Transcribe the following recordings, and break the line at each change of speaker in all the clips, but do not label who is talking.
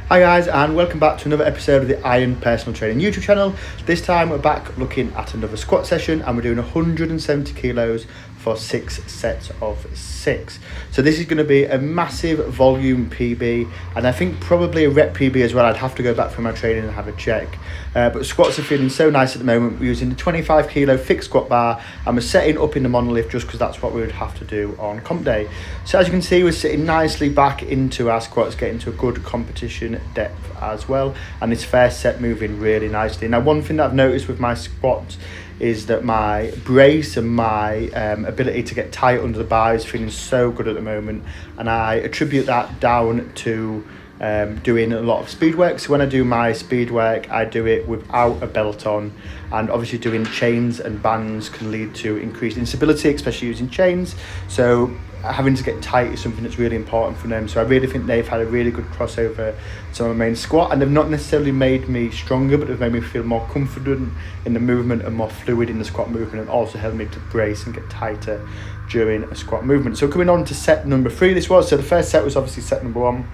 Hi guys, and welcome back to another episode of the Iron Personal Training YouTube channel. This time we're back looking at another squat session, and we're doing 170 kilos for 6 sets of 6. So this is going to be a massive volume PB, and I think probably a rep PB as well. I'd have to go back through my training and have a check. But squats are feeling so nice at the moment. We're using the 25 kilo fixed squat bar, and we're setting up in the monolift just because that's what we would have to do on comp day. So as you can see, we're sitting nicely back into our squats, getting to a good competition depth as well, and this first set moving really nicely. Now, one thing that I've noticed with my squats is that my brace and my ability to get tight under the bar is feeling so good at the moment, and I attribute that down to doing a lot of speed work. So when I do my speed work, I do it without a belt on, and obviously doing chains and bands can lead to increased instability, especially using chains. So having to get tight is something that's really important for them. So I really think they've had a really good crossover to my main squat, and they've not necessarily made me stronger, but they've made me feel more confident in the movement and more fluid in the squat movement, and also helped me to brace and get tighter during a squat movement. So coming on to set number 3, this was, so the first set was obviously set number 1.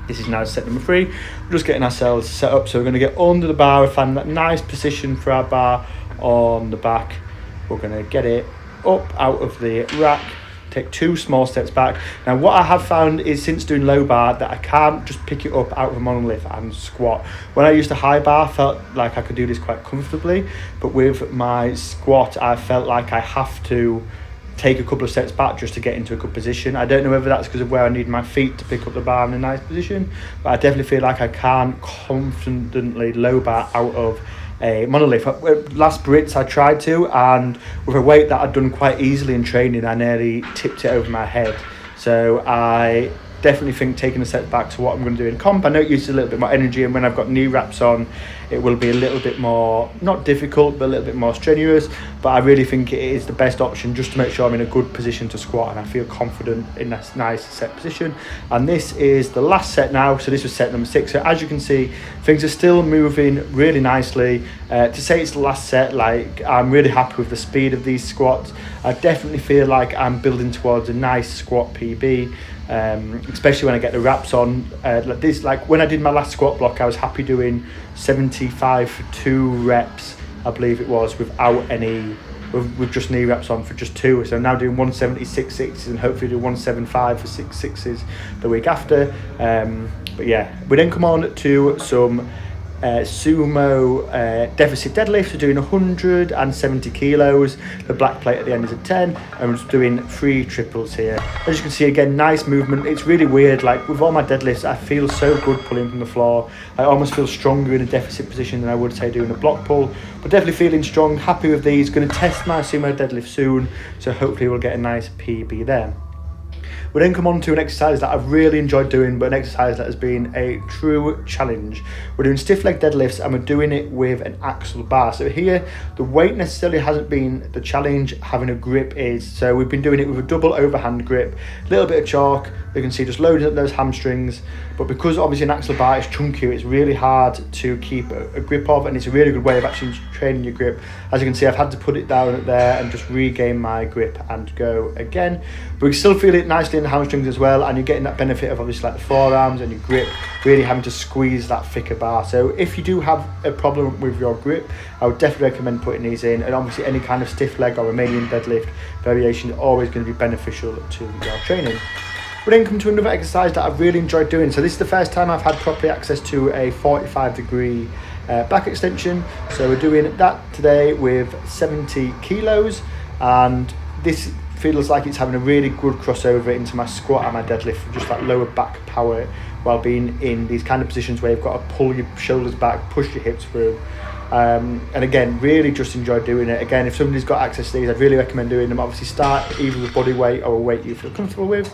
This is now set number 3. We're just getting ourselves set up. So we're going to get under the bar, find that nice position for our bar on the back. We're going to get it up out of the rack, take 2 small steps back. Now what I have found is, since doing low bar, that I can't just pick it up out of a monolift and squat. When I used a high bar, I felt like I could do this quite comfortably, but with my squat I felt like I have to take a couple of steps back just to get into a good position. I don't know whether that's because of where I need my feet to pick up the bar in a nice position, but I definitely feel like I can't confidently low bar out of a monolift. Last Brits I tried to, and with a weight that I'd done quite easily in training, I nearly tipped it over my head. So I definitely think taking a step back to what I'm going to do in comp, I know it uses a little bit more energy, and when I've got knee wraps on it will be a little bit more, not difficult, but a little bit more strenuous. But I really think it is the best option just to make sure I'm in a good position to squat and I feel confident in this nice set position. And this is the last set now, so this was set number 6. So as you can see, things are still moving really nicely. To say it's the last set, like, I'm really happy with the speed of these squats. I definitely feel like I'm building towards a nice squat PB. Especially when I get the wraps on, like this. Like when I did my last squat block, I was happy doing 75 for 2 reps, I believe it was, without any, with just knee wraps on for just 2. So I'm now doing 176 sixes and hopefully do 175 for 6 sixes the week after. But yeah, we then come on to some sumo deficit deadlift. We're doing 170 kilos. The black plate at the end is a 10, and we're just doing 3 triples here. As you can see, again, nice movement. It's really weird, like with all my deadlifts I feel so good pulling from the floor. I almost feel stronger in a deficit position than I would say doing a block pull, but definitely feeling strong, happy with these. Going to test my sumo deadlift soon, so hopefully we'll get a nice PB there. We then come on to an exercise that I've really enjoyed doing, but an exercise that has been a true challenge. We're doing stiff leg deadlifts, and we're doing it with an axle bar. So here, the weight necessarily hasn't been the challenge, having a grip is. So we've been doing it with a double overhand grip, a little bit of chalk. You can see just loading up those hamstrings, but because obviously an axle bar is chunky, it's really hard to keep a grip of, and it's a really good way of actually training your grip. As you can see, I've had to put it down there and just regain my grip and go again. But we still feel it nicely in the hamstrings as well, and you're getting that benefit of obviously like the forearms and your grip, really having to squeeze that thicker bar. So if you do have a problem with your grip, I would definitely recommend putting these in, and obviously any kind of stiff leg or Romanian deadlift variation is always going to be beneficial to your training. We then come to another exercise that I've really enjoyed doing. So this is the first time I've had properly access to a 45-degree back extension. So we're doing that today with 70 kilos, and this feels like it's having a really good crossover into my squat and my deadlift for just that lower back power, while being in these kind of positions where you've got to pull your shoulders back, push your hips through. And again, really just enjoy doing it. Again, if somebody's got access to these, I'd really recommend doing them. Obviously start either with body weight or a weight you feel comfortable with.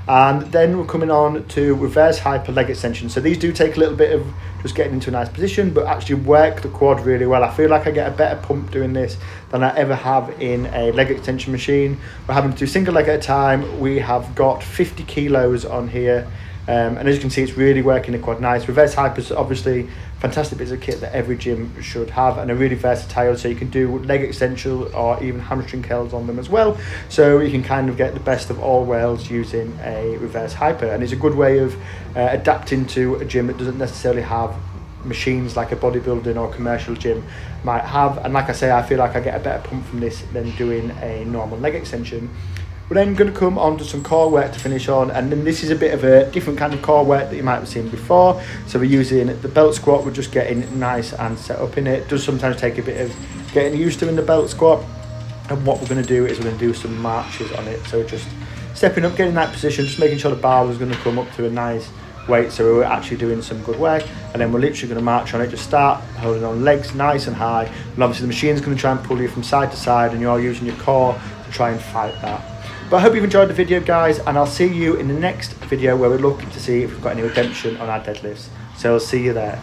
And then we're coming on to reverse hyper leg extension. So these do take a little bit of just getting into a nice position, but actually work the quad really well. I feel like I get a better pump doing this than I ever have in a leg extension machine. We're having to do single leg at a time. We have got 50 kilos on here, And as you can see, it's really working the quad nice. Reverse hypers, obviously, fantastic bits of kit that every gym should have, and are really versatile, so you can do leg extension or even hamstring curls on them as well. So you can kind of get the best of all worlds using a reverse hyper, and it's a good way of adapting to a gym that doesn't necessarily have machines like a bodybuilding or commercial gym might have. And like I say, I feel like I get a better pump from this than doing a normal leg extension. We're then going to come on to some core work to finish on, and then this is a bit of a different kind of core work that you might have seen before. So we're using the belt squat, we're just getting nice and set up in it. It does sometimes take a bit of getting used to in the belt squat, and what we're going to do is we're going to do some marches on it. So just stepping up, getting that position, just making sure the bar is going to come up to a nice weight, so we're actually doing some good work. And then we're literally going to march on it, just start holding on legs nice and high, and obviously the machine's going to try and pull you from side to side, and you're using your core to try and fight that. But I hope you've enjoyed the video, guys, and I'll see you in the next video where we're looking to see if we've got any redemption on our deadlifts. So I'll see you there.